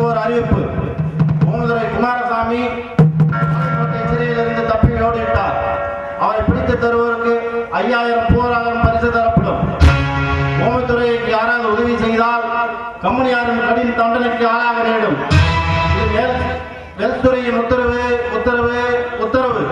ஒரு அறிவிப்பு. ஓமதுரை குமாரசாமி சிறையிலிருந்து தப்பி ஓடிவிட்டார். அவரை பிடித்து தருவதற்கு 5000 போராளம் பரிசு தரப்படும். ஓமத்துறைக்கு யாராவது உதவி செய்தால் கம்பெனியாரின் கடின தண்டனைக்கு ஆளாக நேடும். இது வெல்துறையின் உத்தரவு உத்தரவு உத்தரவு.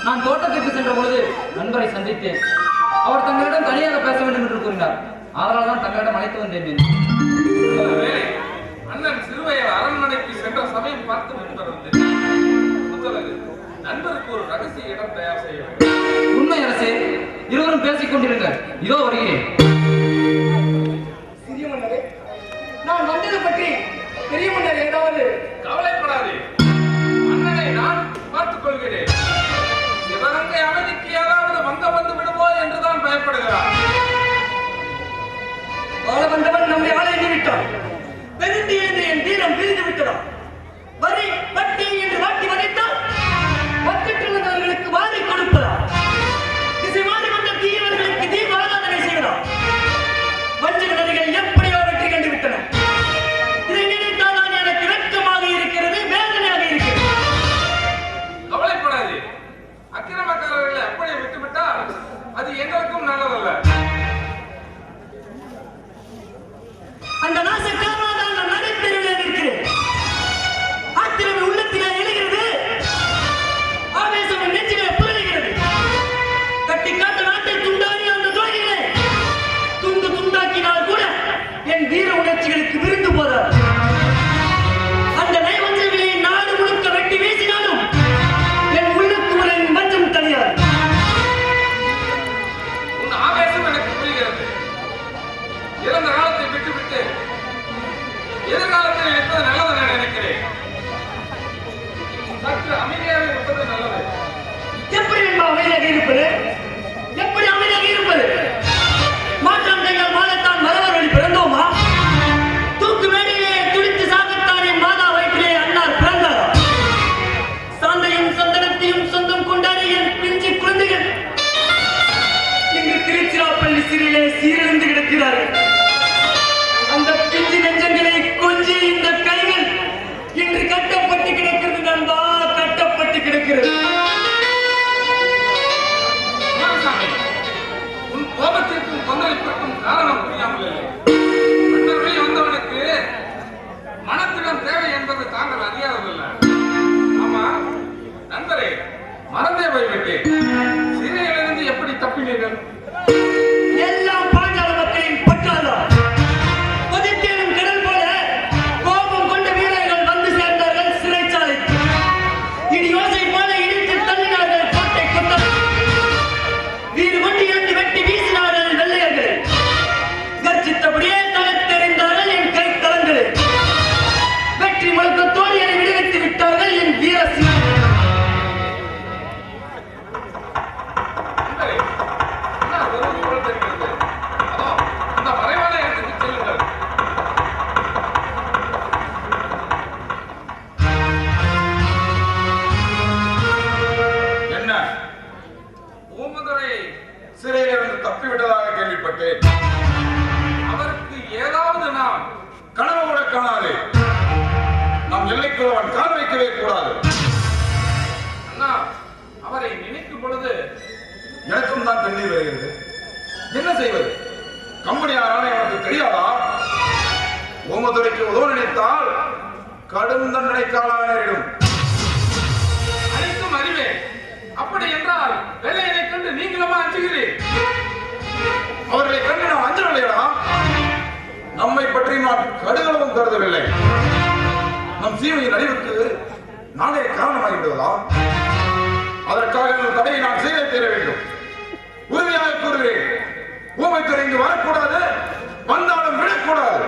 நான் தோட்டத்திற்கு சென்ற பொழுது நண்பரை சந்தித்தேன். அவர் தங்களிடம் தனியாக பேச வேண்டும் என்று கூறினார். அதனால் தான் தங்களிடம் அழைத்து வந்தேன். அண்ணன் சிறுவையர் அரண்மனைக்கு சென்ற சமயம் பார்த்து நண்பர் வந்தேன். நண்பருக்கு ஒரு ரகசிய இடம் தயார் செய்ய வேண்டும். உண்மை அரசே, இருவரும் பேசிக் கொண்டிருங்கள். இதோ வருகிறேன். சிறிய மன்னரே, நான் வந்தது பற்றி பெரிய மன்னர் ஏதாவது கவலைப்படாதே, அண்ணனை நான் பார்த்துக் கொள்கிறேன். சிவகங்கை அமைதிக்கு ஏதாவது வந்த வந்து விடுமோ என்றுதான் பயப்படுகிறார். வாழ வந்தவன் நம்மை ஆளை எண்ணிவிட்டான். பெருந்தி என்று என் வீரம் விரிந்து விட்டதா? வரி பட்டி என்று வாட்டி வதைத்தால் பக்கத்திலிருந்தவர்களுக்கு வாரி கொடுப்பதா? திசை மாறி வந்த தீயவர்களுக்கு தீப ஆராதனை செய்வதா? வஞ்சக நதிகள் எப்படியோ வெற்றி கண்டு விட்டன. இதை நினைத்தால் தான் எனக்கு வெட்கமாக இருக்கிறது, வேதனையாக இருக்கிறது. கவலைப்படாதே, அக்கிரமக்காரர்களை அப்படியே விட்டுவிட்டால் அது எங்களுக்கும் நல்லதல்ல. அந்த நாசக்காரனாக நான் நடைபெறுவதில் இருக்கிறேன். ஆத்திரம் உள்ளத்திலே எழுகிறது, ஆவேசம் நெஞ்சிலே புரளுகிறது. கட்டி காத்த நாட்டை துண்டாடி அந்த துரோகிகளை துண்டு துண்டாக்கினால் கூட என் வீர உணர்ச்சிகளுக்கு விருந்து போதாது. அந்த நயவஞ்சர்களை நாடு முழுக்க வெட்டி வீசினாலும் என் உள்ளத்துவரின் மஞ்சம் தனியாது. உன் ஆவேசம் எனக்கு புரிகிறது. இறந்த காலத்தை விட்டுவிட்டு எதிர்காலத்தில் இருப்பது நல்லது நான் நினைக்கிறேன். சற்று அமைதியாக இருப்பது நல்லது. எப்படி அமைதியாக இருப்பது? எப்படி அமைதியாக இருப்பது? மாற்றம் கையால் மாதத்தான் மரவர் வழி பிறந்தோமா? தூக்கு மேடையிலே துடித்து சாகத்தான் என் மாதா வயிற்றிலே அண்ணார் பிறந்தாரா? சாந்தையும் சந்தனத்தையும் சொந்தம் கொண்டாடிய என் பிஞ்சு குழந்தைகள் இன்று திருச்சிராப்பள்ளி சிறையிலே சீரழிந்து கிடக்கிறார்கள். அந்த பிஞ்சு நெஞ்சங்களை கொஞ்சி இந்த கைகள் இன்று கட்டப்பட்டு கிடக்கிறது நண்பா, கட்டப்பட்டு கிடக்கிறது. உன் கோபத்திற்கும் கொந்தளிப்பிற்கும் காரணம் புரியாமல் இல்லை. மன்னர்களை வந்தவனுக்கு மனத்திடம் தேவை என்பது தாங்கள் அறியாததில்லை. ஆமா நண்பரே, மறந்தே போய்விட்டேன். சிறையிலிருந்து எப்படி தப்பினீர்கள்? எல்லாம் பாஞ்சால மக்களின் பற்றாதான். கொதித்தேனும் கடல் போல கோபம் கொண்ட வீரர்கள் வந்து சேர்ந்தார்கள் சிறைச்சாலைக்கு. இனி யோசை போல இடித்து தள்ளினார்கள் கோட்டை கொத்தளை. வீடு கொண்டு இருந்து வெட்டி வீசினார்கள் வெள்ளையர்களை. கர்ஜித்தபடியே தளத்தெறிந்தார்கள் என் கைத்தளங்களை. வெற்றி முழக்கத்தோடு என்னை விடுவித்து விட்டார்கள் என் வீர சிங்கம். நண்பரே, என்ன உறவு போல தெரிகிறது? அதோ அந்த மறைவான இடத்துக்கு செல்லுங்கள். என்ன ஓமதுரை சிறையிலிருந்து தப்பிவிட்டதாக கேள்விப்பட்டேன். அவருக்கு ஏதாவது நாம் கனவு கூட காணாது. நாம் எல்லைக்குள் அவன் கால் வைக்கவே கூடாது. அண்ணா, அவரை நினைக்கும் பொழுது எனக்கும் தான் கண்ணீர் வருகிறது. என்ன செய்வது? கம்பெனியாரான எனக்கு தெரியாதா? ஓமதுரைக்கு உதவ நினைத்தால் கடும் தண்டனைக்காக நேரிடும். அனைத்தும் அறிவே. அப்படி என்றால் வெள்ளையனை கண்டு நீங்களுமா அஞ்சுகிறீர்? அவர்களை கண்டு நாம் அஞ்சவில்லையா? நம்மை பற்றி நான் கடுகளவும் கருதவில்லை. நம் சீமையின் அழிவுக்கு நாளே காரணமாகிவிடுவதா? அதற்காக இந்த தடையை நான் செய்தே தீர வேண்டும். உறுதியாக கூறுகிறேன், ஊமைத்துறை இங்கு வரக்கூடாது, வந்தாலும் விடக்கூடாது.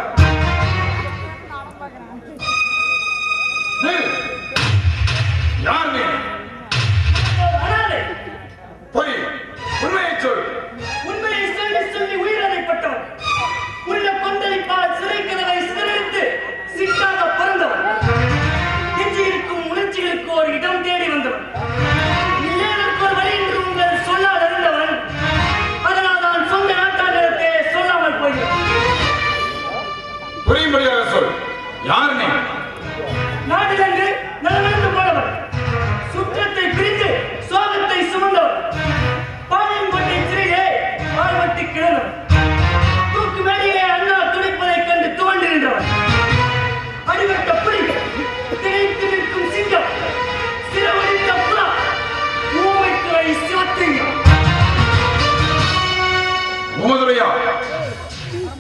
யார் நீ? பொய், உண்மையை ஊமதுரையா,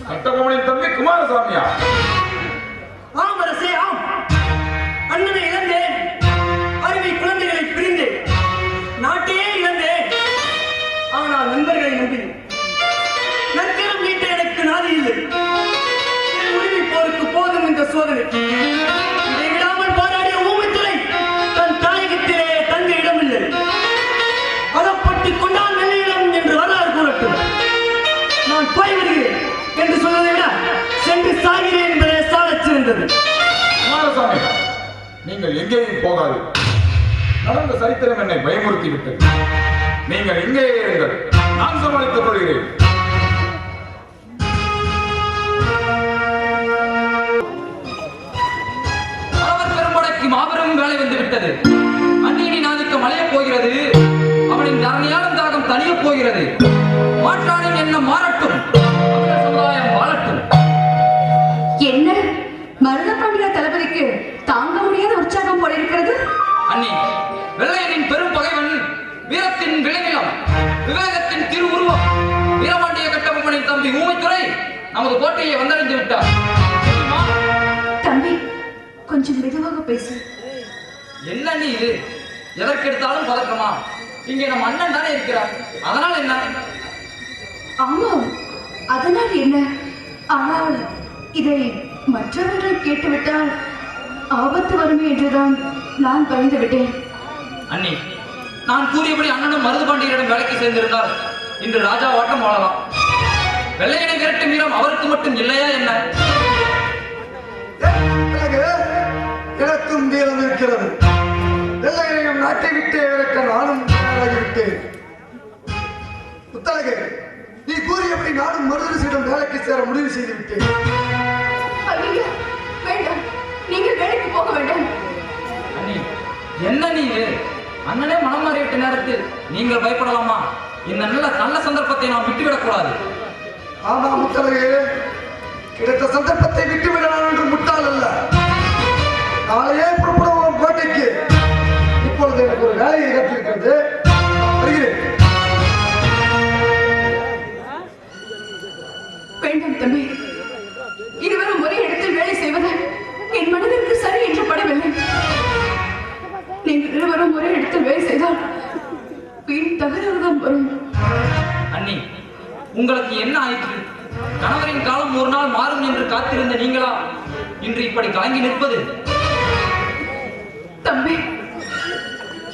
கட்டபொம்மனின் தம்பி குமாரசாமியா? ஆம் அரசே, ஆம். அண்ணனை இழந்தேன், அருமை குழந்தைகளை பிரிந்தேன், நாட்டையே இழந்தேன். ஆனால் நண்பர்களை நம்பி நற்கரம் நீட்ட எனக்கு நாதி இல்லை. என் உரிமை போருக்கு போதும் இந்த சோதனை. இதை விடாமல் போராடிய ஊமைத்துறை தன் தாயகத்திலே தங்க இடமில்லை. அகப்பட்டு கொண்டால் வெள்ளையிடம் என்று வரலாறு கூறட்டும். நான் போய் வருகிறேன் என்று சொன்னதை விட சென்று சாகிறேன் என்பதே சாலச் சிறந்தது. குமாரசாமி, நீங்கள் எங்கேயும் போகாது. நடந்த சரித்திரம் என்னை பயமுறுத்தி விட்டது. நீங்கள் இங்கே இருங்கள், நான் சமாளித்துக் கொள்கிறேன். அரவர் பெரும்படைக்கு மாபெரும் வேலை வந்து விட்டது. அந்நியனின் ஆதிக்கம் அலையப் போகிறது. அவனின் தரணியாலும் தாகம் தணியப் போகிறது. மாற்றானின் எண்ணம் மாறட்டும், தமிழர் சமுதாயம் வாழட்டும். என்ன மருதபாண்டிய தளபதிக்கு தாங்க முடியாத உற்சாகம் போல இருக்கிறது. அண்ணி, வெள்ளையனின் பெரும் பகைவன், வீரத்தின் விளைநிலம், விவேகத்தின் திருவுருவம், வீரபாண்டிய கட்டபொம்மனின் தம்பி ஊமைத்துறை நமது கோட்டையை வந்தடைந்து விட்டார். தெரியுமா? தம்பி, கொஞ்சம் மெதுவாக பேசு. என்ன அண்ணி இது? எதற்கெடுத்தாலும் பதற்றமா? இங்கே நம் அண்ணன் தானே இருக்கிறார், அதனால் என்ன? ஆமாம், அதனால் என்ன? ஆனால் இதை மற்றவர்கள் கேட்டுவிட்டால் ஆபத்து வருமே என்றுதான் நான் பயந்து விட்டேன். அண்ணி, நான் கூறியபடி அண்ணனும் மருதுபாண்டியரிடம் வேலைக்கு சேர்ந்திருந்தால் இன்று ராஜா ஓட்டம் வாழலாம். வெள்ளையனை விரட்டும் வீரம் அவருக்கு மட்டும் இல்லையா என்ன? எனக்கும் வீரம் இருக்கிறது. வெள்ளையனையும் நாட்டை விட்டு இறக்க நானும் தயாராகிவிட்டேன். புத்தழகு, நீ கூறியபடி நானும் மருதரசியிடம் வேலைக்கு சேர முடிவு செய்து விட்டேன். ஐயா, வேண்டாம், நீங்கள் வேலைக்கு போக வேண்டாம். அண்ணி, என்ன நீ இது? அண்ணனே மனம் மாறிவிட்ட நேரத்தில் நீங்கள் பயப்படலாமா? இந்த நல்ல சந்தர்ப்பத்தை நாம் விட்டுவிடக் கூடாது. ஆமா முத்தழகு, கிடைத்த சந்தர்ப்பத்தை விட்டுவிடலாம் என்று முட்டாள் அல்ல. நாளையே புறப்படுவோம் கோட்டைக்கு. இப்பொழுது எனக்கு ஒரு வேலையை ஏற்றிருக்கிறது, வருகிறேன். வேண்டாம் தம்பி, இருவரும் ஒரே இடத்தில் வேலை செய்வது என் மனதிற்கு சரி என்று படவில்லை. நீங்கள் இருவரும் ஒரே இடத்தில் வேலை செய்தால் வீண் தகராறுதான் வரும். அண்ணி, உங்களுக்கு என்ன ஆயிற்று? கணவரின் காலம் ஒரு நாள் மாறும் என்று காத்திருந்த நீங்களா இன்று இப்படி கலங்கி நிற்பது? தம்பி,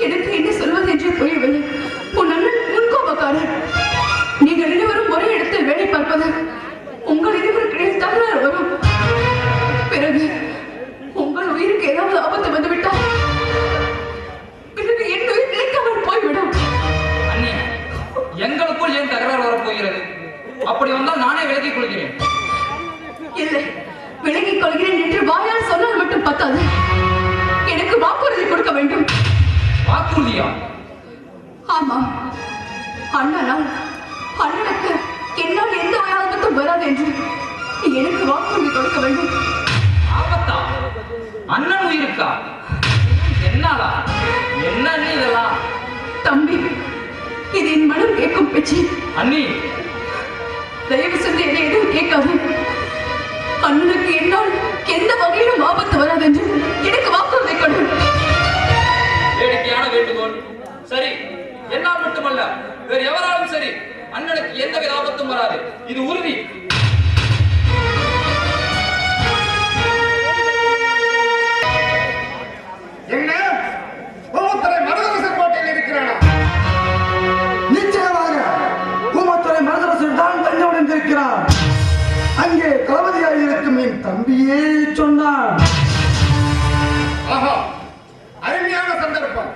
எனக்கு என்ன சொல்வது என்று புரியவில்லை. உன் அண்ணன் முன்கோபக்காரர். நீங்கள் இருவரும் ஒரே இடத்தில் வேலை பார்ப்பது உங்கள் இருவருக்கிடையில் தகராறு வரும். பிறகு உங்கள் உயிருக்கு ஏதாவது ஆபத்து வந்துவிட்டால் பிறகு என் உயிர் நிலைக்காமல் போய்விடும். அண்ணி, எங்களுக்குள் ஏன் தகராறு வரப்போகிறது? அப்படி வந்தால் நானே விலகிக் கொள்கிறேன். இல்லை, விலகிக் கொள்கிறேன் என்று வாயால் சொன்னால் மட்டும் பத்தாது. எனக்கு வாக்குறுதி கொடுக்க வேண்டும். வாக்குறுதியா? ஆமாம், அண்ணனால் அண்ணனுக்கு என்னால் எந்த ஆபத்தும் வராது என்று எனக்கு வாக்குறுதி கொடுக்க வேண்டும். ஆபத்தா? அண்ணன் உயிருக்கா? என்னாலா? என்ன அண்ணி இதெல்லாம்? தம்பி, இது என் மனம் கேட்கும் பேச்சு. அண்ணி, தயவு செஞ்சு என்னை எதுவும் கேட்காது. அண்ணனுக்கு என்னால் எந்த வகையிலும் ஆபத்து வராது என்று எனக்கு வாக்குறுதி கொடு. வேடிக்கையான வேண்டுகோள். சரி, என்னால் மட்டுமல்ல, வேறு எவராலும் சரி, அண்ணனுக்கு எந்தவித ஆபத்தும் வராது, இது உறுதி. என்ன ஊமத்துறை மருதரசர் கோட்டையில் இருக்கிறானா? நிச்சயமாக ஊமத்துறை மருதரசர் தான் தஞ்சமடைந்திருக்கிறான். அங்கே தளபதியாக இருக்கும் என் தம்பியே சொன்னான். ஆஹா, அருமையான சந்தர்ப்பம்.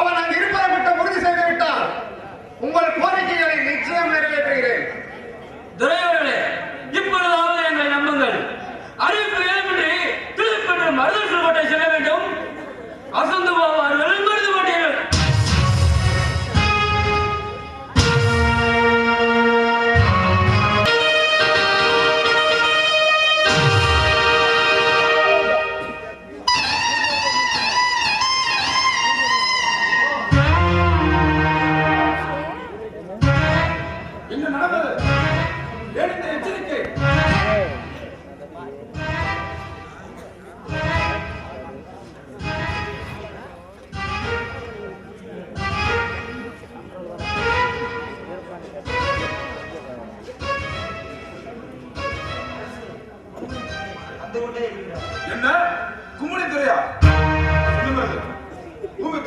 அவன் அங்கு இருப்பதை மட்டும் உறுதி செய்து விட்டால் உங்கள் கோரிக்கைகளை நிச்சயம் நிறைவேற்றுகிறேன். துரையோர்களே, இப்பொழுதாவது எங்களை நம்புங்கள். அறிவிப்பு ஏற்பட்டு திருப்பி மருதரசர் கோட்டை செல்ல வேண்டும். அசந்து போவார்கள் மருது கோட்டையில்.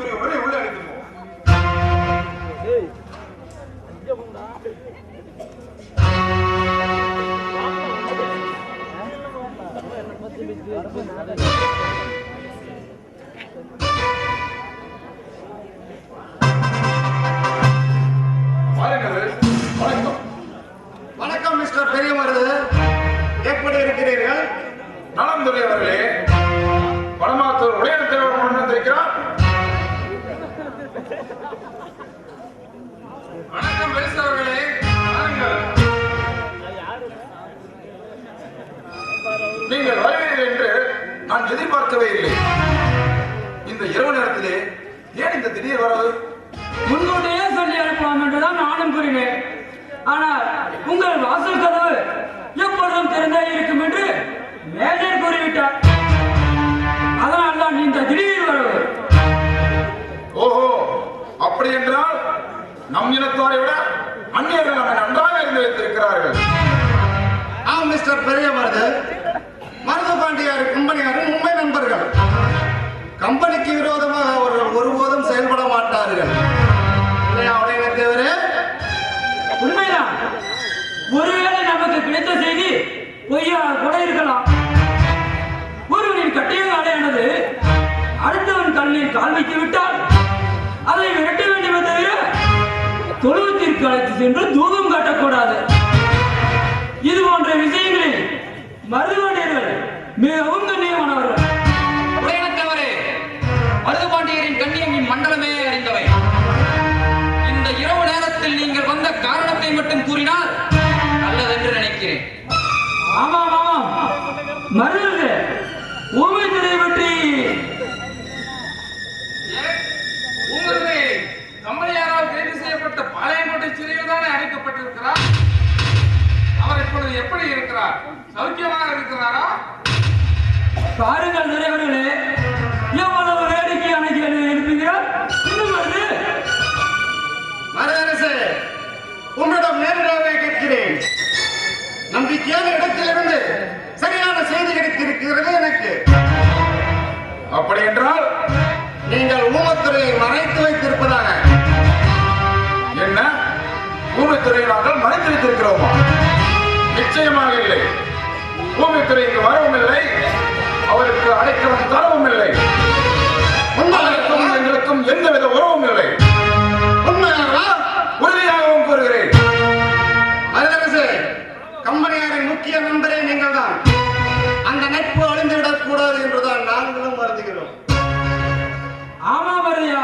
ஊமைத்துறை உடனே உள்ள அழைத்து போ. வாருங்கள். வணக்கம். வணக்கம் மிஸ்டர் பெரியமருது, எப்படி இருக்கிறீர்கள்? நலம் துறை அவர்களே, வடமாத்தூர் உடையத்தில் வந்திருக்கிறார். வணக்கம் பெருசு அவர்களே, வாருங்கள். நீங்கள் வருவீர்கள் என்று நான் எதிர்பார்க்கவே இல்லை. இந்த இரவு நேரத்திலே ஏன் இந்த திடீர் வரவு? முன்கூட்டியே சொல்லி அனுப்பலாம் என்றுதான் நானும் கூறினேன். ஆனால் உங்கள் வாசல் கதவு எப்பொழுதும் திறந்தே இருக்கும் என்று மேஜர் கூறிவிட்டார். அதனால் தான் இந்த திடீர் வரவு. ஓஹோ, அப்படி என்றால் நம் இனத்தாரை விட அந்நியர்கள் நம்மை நன்றாக இருந்து வைத்திருக்கிறார்கள். ஆம் மிஸ்டர் பெரியமருது, மருது பாண்டியார் கம்பெனியாரும் உண்மை நண்பர்கள். கம்பெனிக்கு விரோதமாக அவர்கள் ஒருபோதும் செயல்பட மாட்டார்கள். இல்லையா உடையத்தேவரே? உண்மைதான். ஒருவேளை நமக்கு கிடைத்த செய்தி பொய்யா கூட இருக்கலாம். ஒருவனின் கட்டியங்காலையானது அடுத்தவன் கண்ணில் கால் வைத்து விட்டால் அதை விரட்ட வேண்டுமே தவிர தொழுவத்திற்கு அழைத்து சென்று தூபம் காட்டக்கூடாது. இது போன்ற விஷயங்களில் மருதுபாண்டியர்கள் மிகவும் கண்ணியமானவர்கள். உடையனத்தவரே, மருதுபாண்டியரின் கண்ணியம் இம்மண்டலமே அறிந்தவை. இந்த இரவு நேரத்தில் நீங்கள் வந்த காரணத்தை மட்டும் கூறினால் நல்லதென்று நினைக்கிறேன். ஆமாம் ஆமாம், மருது ஊமைத்துறை பற்றி உங்களுடைய கம்பெனியாரால் கைது செய்யப்பட்ட பாளையங்கோட்டை சிறையில் தானே அடைக்கப்பட்டிருக்கிறார். அவர் இப்பொழுது எப்படி இருக்கிறார்? சௌக்கியமாக இருக்கிறாரா? பாருங்கள் நிறைவர்களே, எவ்வளவு வேடிக்கையான கேள்வி எழுப்புகிறார். இன்னும் வருது. மருதரசே, உம்மிடம் நேரடியாக கேட்கிறேன். நம்பிக்கையான இடத்திலிருந்து சரியான செய்தி கிடைத்திருக்கிறது எனக்கு. அப்படி என்றால் நீங்கள் ஊமத்துறையை மறைத்து வைத்திருப்பதாக. என்ன? ஊமைத்துறையை நாங்கள் மறைத்து வைத்திருக்கிறோமா? நிச்சயமாக இல்லை. ஊமைத்துறைக்கு வரவும் இல்லை, அவருக்கு அடைக்கலம் தரவும் இல்லை. அவருக்கும் எங்களுக்கும் எந்தவித உறவும் இல்லை. உண்மையாகவா? உறுதியாகவும் கூறுகிறேன். மருதரசே, கம்பெனியாரின் முக்கிய நண்பரே நீங்கள் தான். அந்த நட்பு அழிந்துவிடக் கூடாது என்றுதான் நாங்களும் வருந்துகிறோம். ஆமா மருதையா,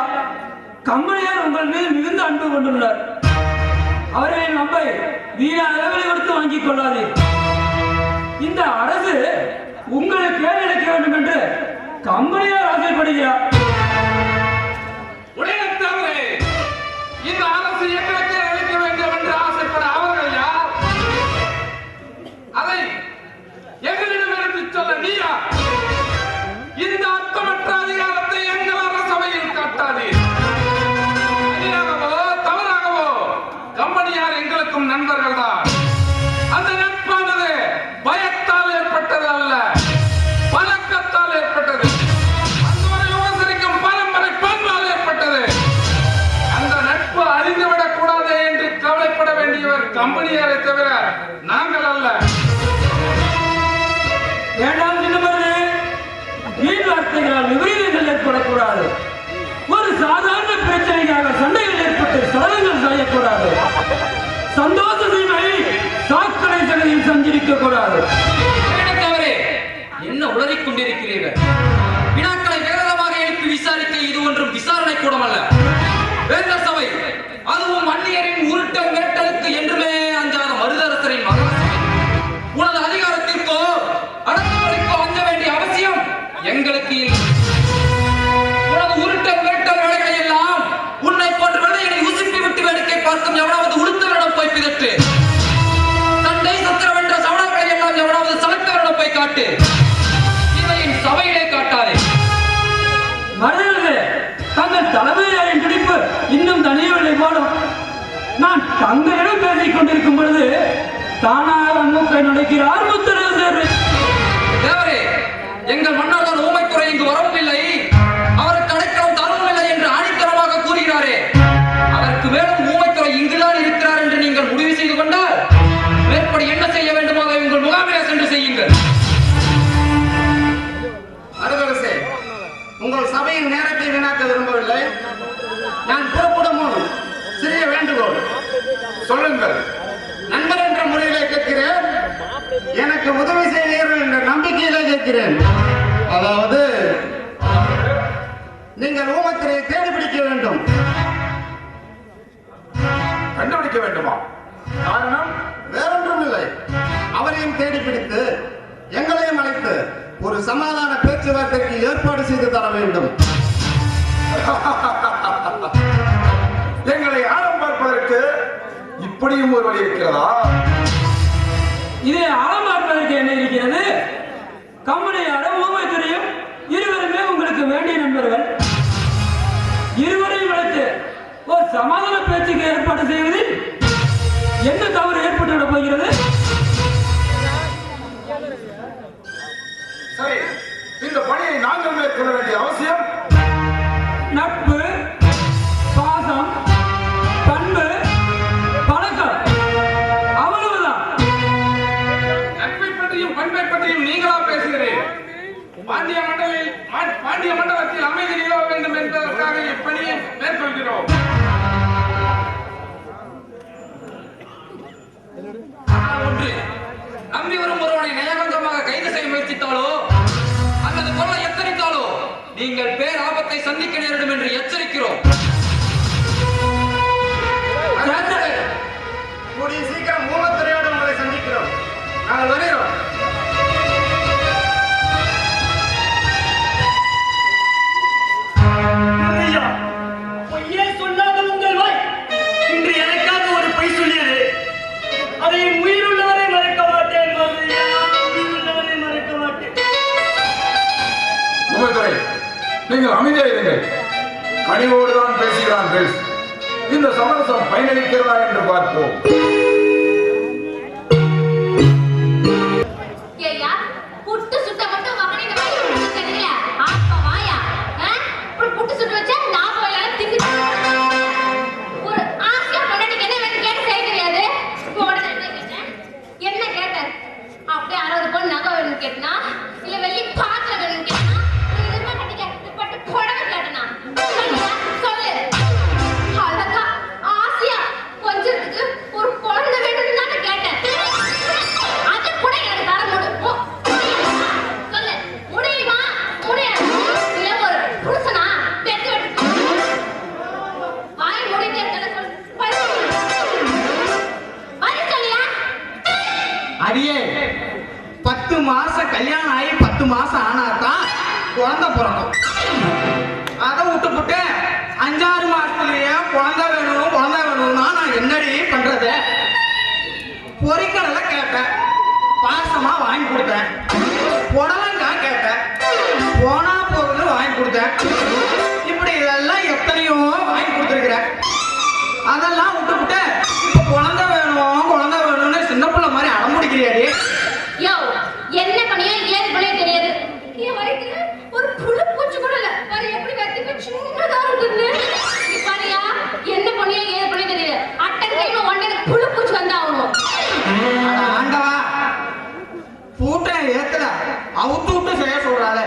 கம்பெனியார் உங்கள் மீது மிகுந்த அன்பு கொண்டுள்ளார். அவர்களின் நம்பை வீணாக விலை கொடுத்து வாங்கிக் கொள்ளாதீர். இந்த அரசு உங்களுக்கு அளிக்க வேண்டும் என்று கம்பெனியார் ஆசைப்படுகிறார். உடையத்தவரே, இந்த அரசு எங்களுக்கு அளிக்க வேண்டும் என்று ஆசைப்பட அவர்கள் யார்? அதை எங்களிடம் எடுத்து சொல்ல நீயா? இந்த அர்த்தமற்ற அதிகாரத்தை எங்கள் அரசவையில் காட்டாதீர். சரியாகவோ தவறாகவோ கம்பெனியார் எங்களுக்கும் நண்பர்கள் தான். அந்த நட்பானது பயத்தால் ஏற்பட்டது அல்ல, பழக்கத்தால் ஏற்பட்டது. அதுவரை உபசரிக்கும் பரம்பரை பண்பால் ஏற்பட்டது. அந்த நட்பு அறிந்துவிடக் கூடாது என்று கவலைப்பட வேண்டியவர் கம்பெனியாரை தவிர நாங்கள் அல்ல. வேண்டாம் சின்னமருது, வீண் வார்த்தைகளால் விபரீதங்கள் ஏற்படக்கூடாது. ஒரு சாதாரண பிரச்சனைக்காக சண்டைகள் ஏற்பட்டு சலனங்கள் செய்யக்கூடாது. சந்தோஷ சீமை சாக்கடை சகதியில் சஞ்சரிக்க கூடாது. உடையனத்தவரே, என்ன உளறிக் கொண்டிருக்கிறீர்கள்? வினாக்களை விரதமாக எழுப்பி விசாரிக்க இது ஒன்றும் விசாரணை கூடமல்ல, வேந்தர் சபை. அதுவும் அந்நியரின் உருட்டல் மிரட்டலுக்கு என்றுமே அஞ்சாத மருதரசரின் மகா சபை. உனது அதிகாரத்திற்கோ அடக்குமுறைக்கோ அஞ்ச வேண்டிய அவசியம் எங்களுக்கு இல்லை. உனது உருட்டல் மிரட்டல் வேலைகளை எல்லாம் உன்னை போன்ற வெள்ளையனை உசுப்பி விட்டு வேடிக்கை பார்க்கும் எவனாவது உளுத்தவரிடம் போய் பிதற்று. சண்டை சத்திரவென்ற சவணங்களை எல்லாம் எவனாவது சலக்கவரிடம் போய் காட்டு. இதையின் சபையிலே காட்டாதே. மருது, தங்கள் தலைமையாரின் துடிப்பு இன்னும் தனியவில்லை போலும். நான் தங்களிடம் பேசிக் கொண்டிருக்கும் பொழுது தானாக மூக்கை நுழைக்கிறார் முத்தரசர். தேவரே, எங்கள் மன்னர் ஊமைத்துறை இங்கு வரவும் இல்லை, அவருக்கு அடைக்கலம் தரவும் இல்லை என்று கேட்கிறேன். அதாவது நீங்கள் ஊமத்திரையை தேடி பிடிக்க வேண்டும். கண்டுபிடிக்க வேண்டுமா? காரணம் வேறொன்றும் இல்லை. அவரையும் தேடி பிடித்து எங்களையும் அழைத்து ஒரு சமாதான பேச்சுவார்த்தைக்கு ஏற்பாடு செய்து தர வேண்டும். எங்களை ஆழம் பார்ப்பதற்கு இப்படியும் ஒரு வழி இருக்கிறதா? இதை ஆழம் பார்ப்பதற்கு என்ன இருக்கிறது? கம்பெனியாரும் ஊமைத்துறையும் இருவருமே உங்களுக்கு வேண்டிய நண்பர்கள். இருவரையும் அழைத்து ஒரு சமாதான பேச்சுக்கு ஏற்பாடு செய்வதில் என்ன தவறு ஏற்பட்டுவிடப் போகிறது? சரி, இந்த பணியை நாங்கள் மேற்கொள்ள வேண்டிய அவசியம் நட்பு, பாசம், பண்பு, பழக்கம், அவ்வளவுதான். நட்பை பற்றியும் பண்பை பற்றியும் நீங்களா பேசுகிறேன்? பாண்டிய மண்டலத்தில் அமைதி நிலவ வேண்டும் என்பதற்காக இப்பணியை மேற்கொள்கிறோம். ஆனால் ஒன்று, நம்பி வரும் ஒருவனை நயவஞ்சமாக கைது செய்ய முயற்சித்தாலோ அல்லது கொல்ல எச்சரித்தாலோ நீங்கள் பேர் ஆபத்தை சந்திக்க நேரிடும் என்று எச்சரிக்கிறோம். கூடிய சீக்கிரம் ஊமத்துறையோடு உங்களை சந்திக்கிறோம். நாங்கள் வருகிறோம். ஐயா, பொய்யே சொல்லாத உங்கள் வாய் இன்று எனக்காக ஒரு பொய் சொல்லியது. அதை உயிருள்ளவரை மறக்க மாட்டேன் மதுரையா, உயிருள்ளவரை மறக்க மாட்டேன். உமைத்துறை, நீங்கள் அமைதியாயிருங்கள். கனிவோடு தான் பேசுகிறான் பேஸ். இந்த சமரசம் பயனளிக்கிறதா என்று பார்ப்போம். ஏய்யா, புட்டு சுட்ட மட்டும் மகனே இந்த மாதிரி புட்டு சுட்டீங்க. ஆப்பா வாயா. புட்டு சுட்டு வச்சா நான் போயால திங்க. ஒரு ஆசியா பொண்டாட்டிக்கு என்ன வேணும் கேட்டு செய்ய தெரியாது. உடனே என்ன கேட்டேன்? என்ன கேட்டேன்? அப்படியே 60 பொண்ணு நகை வேணும்னு கேட்டனா? இல்ல வெள்ளி பாத்திரம் வேணும்னு கேட்டனா? இல்ல என்ன கட்டிக்க பட்டு புடவை கேட்டனா? சொல்லு. அழகா ஆசியா கொஞ்சத்துக்கு ஒரு குழந்தை வேணும்னு தானே கேட்டேன். அது கூட எனக்கு தர முடியும். சொல்லு, முடியுமா? முடியாது. இல்ல ஒரு புருஷனா பெத்து வெட்டு. வாய் மூடிட்டே இருக்கல சொல்லு. வரி சொல்லியா? அடியே 10 மாசம் கல்யாணம் ஆகி 10 மாசம் ஆனாதான் குழந்தை பிறக்கும். அதை விட்டுப்புட்டு 5-6 மாசத்துலயே குழந்தை வேணும்னா நான் என்னடி பண்றது? பொறிக்கடலை கேட்டேன், பாசமா வாங்கி கொடுத்தேன். புடலங்காய் கேட்டேன், போனா போகுது வாங்கி கொடுத்தேன். இப்படி இதெல்லாம் எத்தனையோ வாங்கி கொடுத்துருக்கிறேன். அதெல்லாம் விட்டுப்புட்டு இப்ப குழந்தை வேணும்னு சின்ன பிள்ளை மாதிரி அடம்பிடிக்கிறியாடி. யோ, என்ன பண்ணியா ஏது பண்ணியா தெரியாது. என் வயித்துல ஒரு புழு பூச்சி கூட இல்ல. பாரு எப்படி வெத்திக்கு சின்னதா இருக்குன்னு. நீ பாரியா, என்ன பண்ணியா ஏது பண்ணியா தெரியல. அட்டன் கையில ஒண்ணே புழு பூச்சி வந்தாகணும். அட ஆண்டவா, பூட்டை ஏத்துல அவுத்து விட்டு செய்ய சொல்றாளே,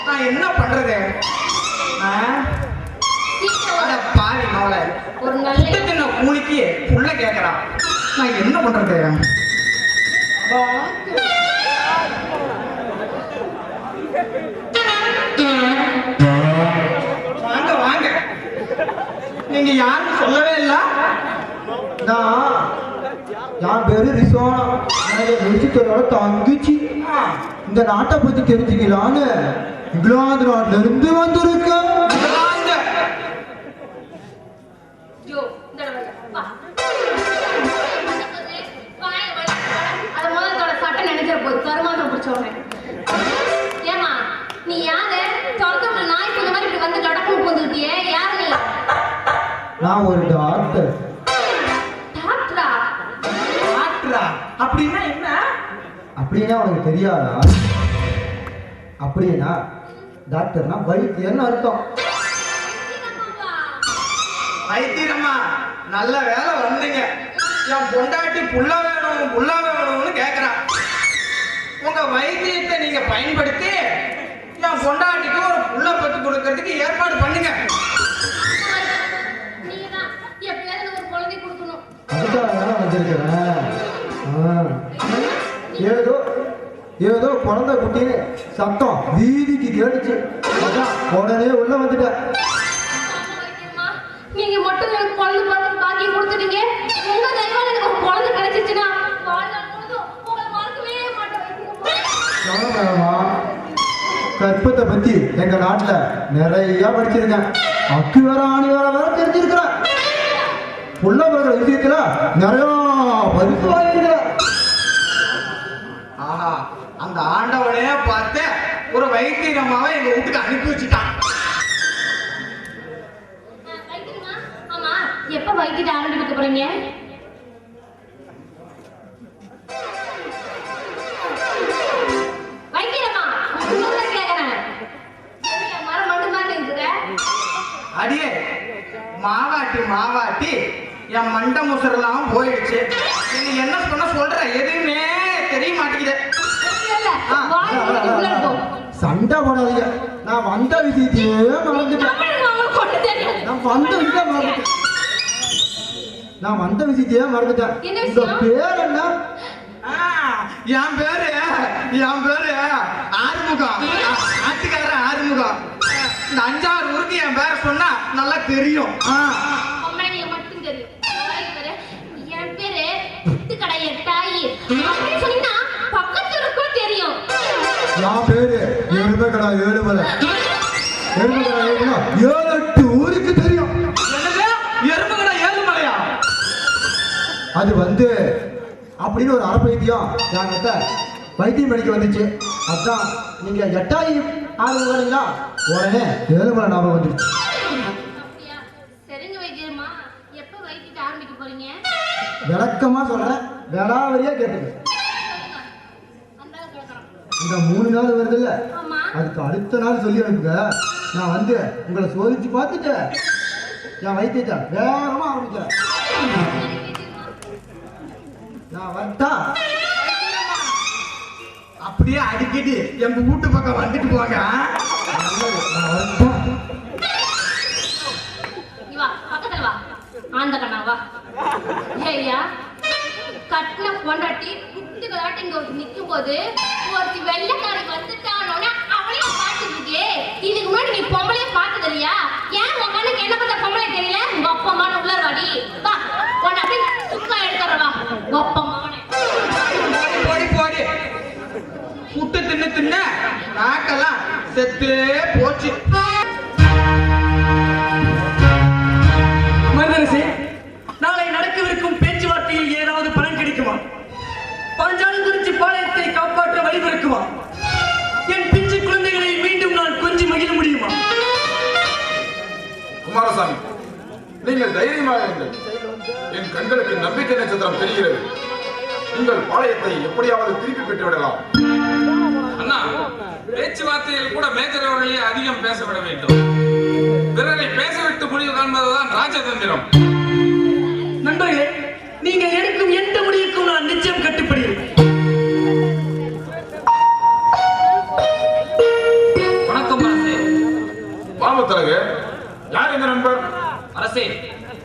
நான் என்ன பண்றது? அட பாவி மவளை, ஒரு நல்ல புட்டு தின்ன கூலிக்கு புள்ள கேட்கறான். நான் என்ன பண்றது? வாங்க வாங்க, நீங்க யாரும் சொல்லவே இல்ல. நான் பேரு ரிசோனா. முடிச்சுட்டோட தங்கிச்சு இந்த நாட்டை பத்தி தெரிஞ்சுக்கலான்னு இங்கிலாந்து நாட்டுல இருந்து வந்திருக்கேன். யோ, இந்த வா. வாய வள. அத முதல்ல சட்டை நினைக்கிற போய் கருமாந்திரம் பிடிச்சவனே. ஏமா, நீ யாரு? தொலைத்தோட நாய் இந்த மாதிரி இப்படி வந்து கடக்கும் போந்துட்டியே, யாரு நீ? நான் ஒரு டாக்டர். டாக்டரா? டாக்டரா அப்படின்னா என்ன? அப்படின்னா உனக்கு தெரியாதா? அப்படின்னா டாக்டர்னா வைத்தியர்னு அர்த்தம். வைத்தியம்மா, நல்ல வேலை வந்தீங்க. என் பொண்டாட்டி புள்ள வேணும்னு கேக்குறா. உங்க வைத்தியத்தை நீங்க பயன்படுத்தி என் பொண்டாட்டிக்கு ஒரு புள்ள பெற்று கொடுக்கறதுக்கு ஏற்பாடு பண்ணுங்க. நீதான் எப்பயாவது ஒரு குழந்தை கொடுக்கணும். அதுக்காக தானே வந்திருக்கிறேன். ஏதோ ஏதோ குழந்தை குட்டின்னு சத்தம் வீதிக்கு கேட்டுச்சு. அதான் உடனே உள்ள வந்துட்டேன். வைத்தியம்மா, நீங்க மட்டும் எனக்கு குழந்தை பார்த்து பாக்கியம் கொடுத்துட்டீங்க. உங்க தயவால எனக்கு ஒரு குழந்தை கிடைச்சிச்சுன்னா வாழ்நாள் முழுதும் உங்களை மறக்கவே மாட்டேன் வைத்தியம்மா. கற்பத்தை பத்தி எங்க நாட்டுல நிறைய படிச்சிருக்கேன். அக்கு வேற ஆணி வேற தெரிஞ்சிருக்கிறேன். புள்ள பிறகு விஷயத்துல நிறைய பரிசு வாங்கியிருக்கிறேன். ஆஹா, அந்த ஆண்டவனே பார்த்து ஒரு வைத்தியமாவை எங்க வீட்டுக்கு அனுப்பி வச்சுட்டான். வைத்தியம்மா, ஆமா எப்ப வைத்தியத்தை ஆரம்பிக்க போறீங்க? வைத்தியம்மா, உங்களை கேக்குறேன். மரம் மட்டும் தான் இருக்குது. அடியே மாவாட்டி என் மண்டை முசரெல்லாம் போயிடுச்சு. நீ என்ன சொல்ற எதுவுமே தெரிய மாட்டேங்குது. சண்டை போடாதீங்க. நான் வந்த விஷயத்தையே மறந்துட்டேன். நான் வந்த விஷயத்தையே மறந்துட்டேன். உங்க பேர் என்ன? என் பேரு ஆறுமுகம். ஆட்டுக்காரன் ஆறுமுகம். இந்த 5-6 ஊருக்கு என் பேரை சொன்னா நல்லா தெரியும். மட்டும் தெரியும். என் பேரு புத்துக்கடைய தாயி அப்படின்னு சொன்னீங்கன்னா பக்கத்து ஊருக்கும் தெரியும். என் பேரு எருமகடா ஏழுமலை. எருமகடா ஏழுமலை 7-8 ஊருக்கு தெரியும். எருமகடா ஏழுமலையா? அது வந்து அப்படின்னு ஒரு அரப்பைத்தியம் என்கிட்ட வைத்தியம் படிக்க வந்துச்சு. அதான் நீங்க எட்டாயி ஆரம்பிங்களா உடனே ஏழுமலை ஞாபகம் வந்துருச்சு. அப்படியா? சரிங்க வைத்தியம்மா, எப்ப வைத்தியத்தை ஆரம்பிக்க போறீங்க? விளக்கமா சொல்றேன், வேளாவரியா கேட்டுங்க. இந்த 3 நாள் வருது இல்ல, அதுக்கு அடுத்த நாள் சொல்லி அனுப்புங்க. நான் வந்து உங்களை சோதிச்சு பார்த்துட்டு என் வைத்தியத்தை வேகமா ஆரம்பிக்கிறேன். நான் வரட்டா? அப்படியே அடிக்கடி எங்க வீட்டு பக்கம் வந்துட்டு போங்க. நான் வரட்டா? நீ வா, பக்கத்துல வா. ஆந்த கண்ணா வா. ஐயா, கட்டின பொண்டாட்டி குத்துக்களாட்டி இங்க ஒரு நிக்கும் போது ஒருத்தி வெள்ளைக்காரங்க வந்துட்டானோன்னு அவளையும் பார்த்துட்டு இருக்கே. இதுக்கு முன்னாடி நீ பொம்பளைய பார்த்தது இல்லையா? ஏன் உன் கண்ணுக்கு என்ன பண்ற பொம்பளை தெரியல? உங்க அப்பா மான உள்ளார் வாடி. வா, உன்னை அப்படியே சுக்கா எடுத்துறவா ஒப்ப மகனே. போடி புட்டு தின்னு நாக்கெல்லாம் செத்தே போச்சு. மருதரசே, நாளை நடக்கவிருக்கும் பேச்சுவார்த்தையில் ஏதாவது பலன் கிடைக்குமா? பாஞ்சாலம் குறிச்சி பாளையத்தை காப்பாற்ற வழிபிறக்குமா? என் பிஞ்சு குழந்தைகளை மீண்டும் நான் கொஞ்சி மகிழ முடியுமா? குமாரசாமி, நீங்கள் தைரியமாக இருங்கள். என் கண்களுக்கு நம்பிக்கை நட்சத்திரம் தெரிகிறது. உங்கள் பாளையத்தை எப்படியாவது திருப்பி பெற்று விடலாம். அண்ணா, பேச்சுவார்த்தையில் கூட மேஜர் அவர்களே அதிகம் பேசவிட வேண்டும். பிறரை பேசவிட்டு முடிவு காண்பதுதான் ராஜதந்திரம். நண்பர்களே, நீங்கள் எடுக்கும் எந்த முடிவுக்கும் நான் நிச்சயம் கட்டுப்படுகிறேன். வணக்கம் அரசே. பாமத்தலகு, யார் இந்த நண்பர்? அரசே,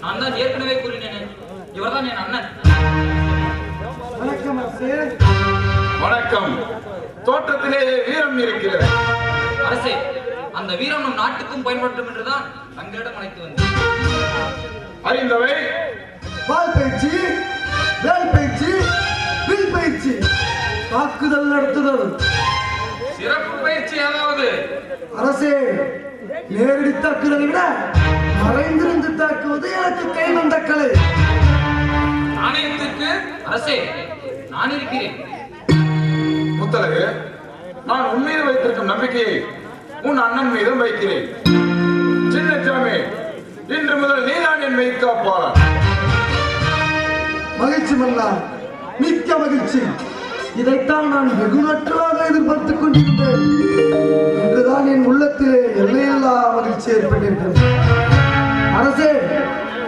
நான் தான் ஏற்கனவே கூறினேனே, இவர்தான் என் அண்ணன். வணக்கம் அரசே. வணக்கம். தோற்றத்திலேயே வீரம் இருக்கிறது. அரசே, அந்த வீரம் நம் நாட்டுக்கும் பயன்படும் என்றுதான் தங்களிடம் அழைத்து வந்தேன். அறிந்தவை வால் பயிற்சி, வேல் பயிற்சி, வில் பயிற்சி, தாக்குதல் நடத்துதல். சிறப்பு பயிற்சி ஏதாவது? அரசே, நேரடி தாக்குதலை விட மறைந்திருந்து தாக்குவது எனக்கு கை வந்த கலை. நாணயத்திற்கு? அரசே, நான் இருக்கிறேன். முத்தலகு, நான் உன் மீது வைத்திருக்கும் நம்பிக்கையை உன் அண்ணன் மீதும் வைக்கிறேன். சின்னச்சாமி, இன்று முதல் நீதான் என் மெய்காப்பாளர். மகிழ்ச்சி மன்னா, மிக்க மகிழ்ச்சி. இதைத்தான் நான் வெகு நாட்களாக எதிர்பார்த்துக் கொண்டிருந்தேன். இன்றுதான் என் உள்ளத்திலே எல்லையில்லா மகிழ்ச்சி ஏற்பட்டிருக்கிறது. அரசே,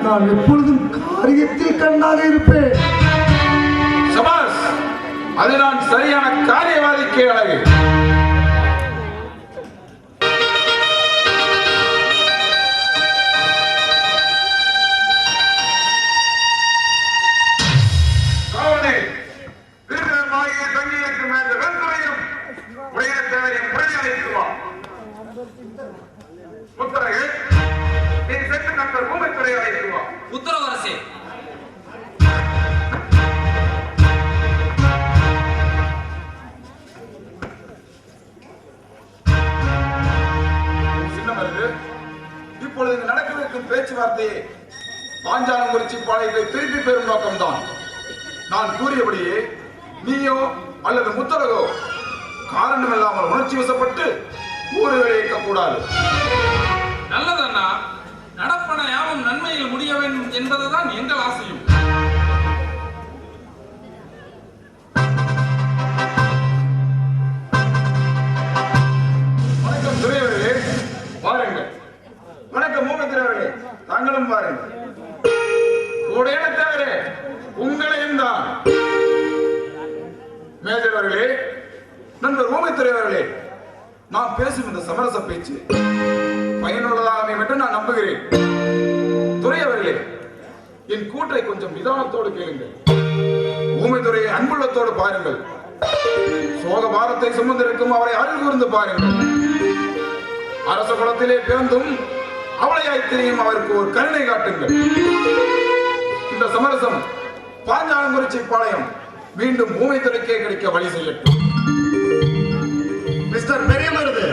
நான் எப்பொழுதும் காரியத்தில் கண்ணாக இருப்பேன். சபாஸ், அது நான் சரியான காரியவாதிக்கு அழகு. காவலனே, வீரமாகிய தங்கியிருக்கும் அந்த வெண்துறையும் உடைய தேவரை முறை அழைத்து வா. உத்தரவு நீ சென்று நண்பர் ஊமைத்துறை அழைத்து வா. உத்தரவு அரசே. இப்பொழுது நடக்கவிருக்கும் பேச்சுவார்த்தையை பாஞ்சாலங்குறிச்சி பாளையத்தை திருப்பி பெறும் நோக்கம்தான். நான் கூறியபடியே நீயோ அல்லது முத்தரகோ காரணம் இல்லாமல் உணர்ச்சி வசப்பட்டு ஊர்களை இருக்கக்கூடாது. நல்லதண்ணா, நடப்பன யாவும் நன்மையில் முடிய வேண்டும் என்பதுதான் எங்கள் ஆசையும். வணக்கம் துறையவர்களே, வாருங்கள். வணக்கம் மூகத்திரவர்களே, தாங்களும் வாருங்கள். உடைய தேவரே, உங்களையும் தான். மேஜர் அவர்களே, நண்பர் ஊமைத்துறை அவர்களே, நான் பேசும் இந்த சமரச பேச்சு பயனுள்ளதாக அமையும் என்று நான் நம்புகிறேன். துறை அவர்களே, என் கூற்றை கொஞ்சம் நிதானத்தோடு கேளுங்கள். ஊமைத்துறையை அன்புள்ளத்தோடு பாருங்கள். சோக பாரத்தை சுமந்திருக்கும் அவரை அருள் கூர்ந்து பாருங்கள். அரச குலத்திலே பிறந்தும் அவளையாய் தெரியும் அவருக்கு ஒரு கருணை காட்டுங்கள். இந்த சமரசம் பாஞ்சாலங்குறிச்சி பாளையம் மீண்டும் ஊமைத்துறைக்கே கிடைக்க வழி செய்யட்டும். மிஸ்டர் பெரியமருது,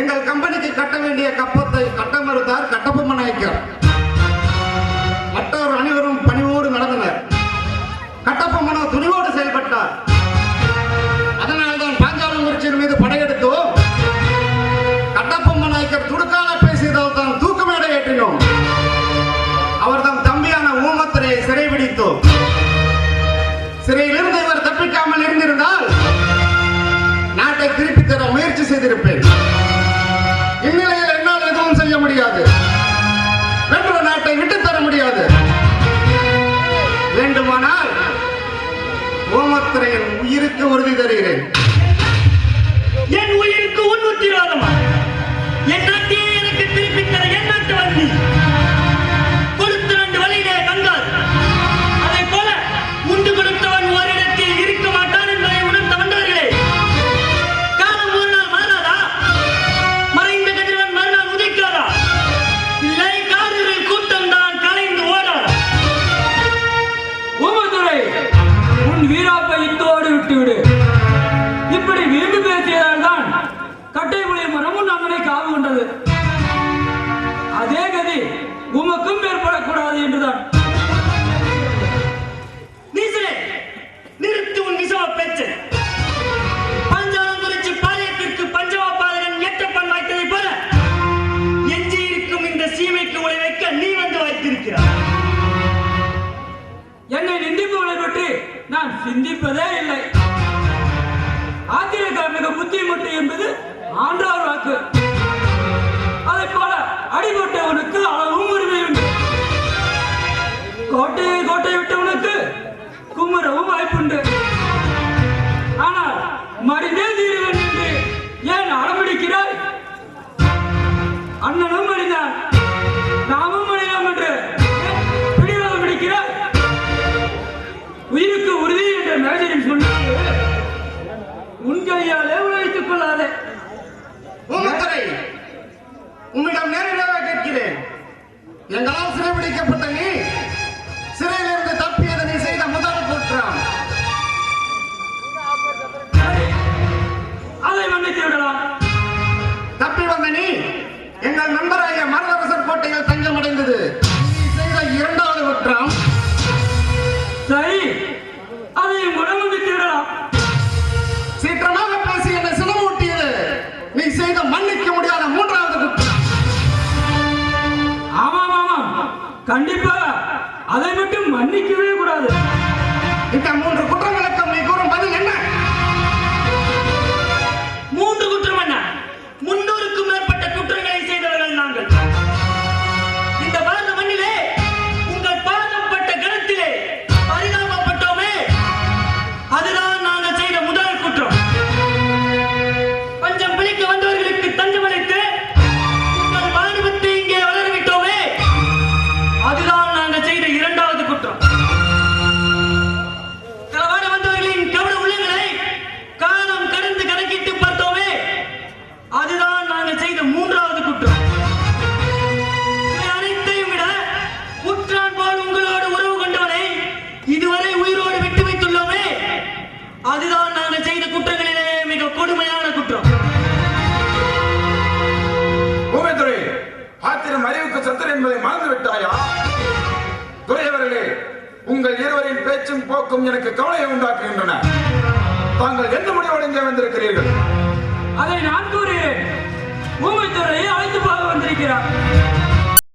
எங்கள் கம்பெனிக்கு கட்ட வேண்டிய கப்பத்தை கட்ட மறுத்தார் கட்டபொம்ம நாயக்கர். மற்றவர் அனைவரும் பணிவோடு நடந்தனர். கட்டபொம்மனோ துணிவோடு செயல்பட்டார். அதனால்தான் பாஞ்சாலங்குறிச்சியின் மீது படையெடுத்தோம். கட்டபொம்ம நாயக்கர் துடுக்கால பேசியதால் தான் தூக்கு மேடை ஏற்றினோம். அவர் தம் தம்பியான ஊமத்துறையை சிறைபிடித்தோம். சிறையிலிருந்து இவர் தப்பிக்காமல் இருந்திருந்தால் நாட்டை திருப்பி தர முயற்சி செய்திருப்பேன். இந்நிலையில் என்னால் எதுவும் செய்ய முடியாது. வென்ற நாட்டை விட்டு தர முடியாது. வேண்டுமானால் ஊமத்துறையின் உயிருக்கு உறுதி தருகிறேன். என் உயிருக்கு உன் உத்திரவாதமா? என் நாட்டையே எனக்கு திருப்பி தர என் நாட்டு வண்டி கொடுத்து 2 வழியிலே தந்தார். அதை போல உண்டு கொடுத்தவன் ஓரிடத்தில் இருக்க மாட்டான் என்பதை உணர்த்த வந்தார்களே. காலம் ஒரு நாள் மாறாதா? மறைந்த கதிரவன் மறுநாள் உதிக்காதா? இல்லை, காரில் கூட்டம் தான் கலைந்து ஓடாதா? ஊமைத்துறை, உன் வீராப்பை இத்தோடு விட்டுவிடு. இப்படி வீம்பு பேசியதால் தான் கட்டை புளிய மரமும் நம்மளை காவு கொண்டது. அதே கதி உமக்கும் ஏற்படக்கூடாது என்றுதான். நீசனே, நிறுத்து உன் நிசவ பேச்சு. பாஞ்சாலங்குறிச்சி பாளையத்திற்கு பஞ்சமா பாதகன் ஏற்றப்பன் வாய்த்ததை போல எஞ்சி இருக்கும் இந்த சீமைக்கு உலை வைக்க நீ வந்து வைத்திருக்கிறாய். என்னை நிந்திப்பவளை பற்றி நான் சிந்திப்பதே இல்லை. ஆத்திரக்காரனுக்கு புத்தி மட்டு என்பது ஆண்டார் வாக்கு. அதை போல அடிபட்டவனுக்கு அளவும் உரிமை உண்டு. கோட்டை விட்டவனுக்கு குமரவும் வாய்ப்புண்டு. ஆனால் மடிந்தே தீருவன் என்று ஏன் அடம்பிடிக்கிறாய்? அண்ணனும் மடிந்தான், நாமும் மடினோம் என்று பிடிவாதம் பிடிக்கிறாய். உயிருக்கு உறுதி என்ற மேஜரின் சொன்னது உன் கையாலே உழைத்துக் கொள்ளாதே. ஊமத்துறை, உம்மிடம் நேரடியாக கேட்கிறேன். எங்களால் சிறைபிடிக்கப்பட்ட நீ சிறையிலிருந்து தப்பியது நீ செய்த முதல் குற்றம். அதை மன்னித்து விடலாம். தப்பி வந்த நீ எங்கள் நண்பராகிய மருதரசர் கோட்டையில் தஞ்சமடைந்தது நீ செய்த 2வது குற்றம். சரி, அதையும் கூட மன்னித்து விடலாம். சீக்கிரமாக பேசி என்னை சினமூட்டியது நீ செய்த மன்னிக்க முடியாத 3வது குற்றம். ஆமாம், கண்டிப்பாக அதை மட்டும் மன்னிக்கவே கூடாது. இந்த 3 குற்றங்களுக்கும் நீ கூறும் பதில் என்ன? 3 குற்றம் என்ன? 300க்கும் மேற்பட்ட குற்றங்களை செய்தவர்கள் நாங்கள். இந்த பாரத மண்ணிலே உங்கள் பாதம் பட்ட கணத்திலே பரிதாபப்பட்டோமே, அதுதான் நாங்கள் செய்த முதல் குற்றம். பஞ்சம் பிழைக்க வந்தவர்களுக்கு தஞ்சமளித்து உங்கள் வாணிபத்தை இங்கே வளரவிட்டோமே, அதுதான் நாங்கள் செய்த 2வது குற்றம். அதுதான் நாங்கள் செய்த குற்றங்களிலே மிக கொடுமையான குற்றம். ஊமைத்துறை, ஆத்திரம் அறிவுக்கு சத்தர் என்பதை மறந்து விட்டாயா? துறையவர்களே, உங்கள் இருவரின் பேச்சும் போக்கும் எனக்கு கவலையை உண்டாக்குகின்றன. தாங்கள் எந்த முடிவடைந்தே வந்திருக்கிறீர்கள்? அதை நான் கூறுகிறேன். ஊமைத்துறையை அழைத்து பார்க்க வந்திருக்கிறார்.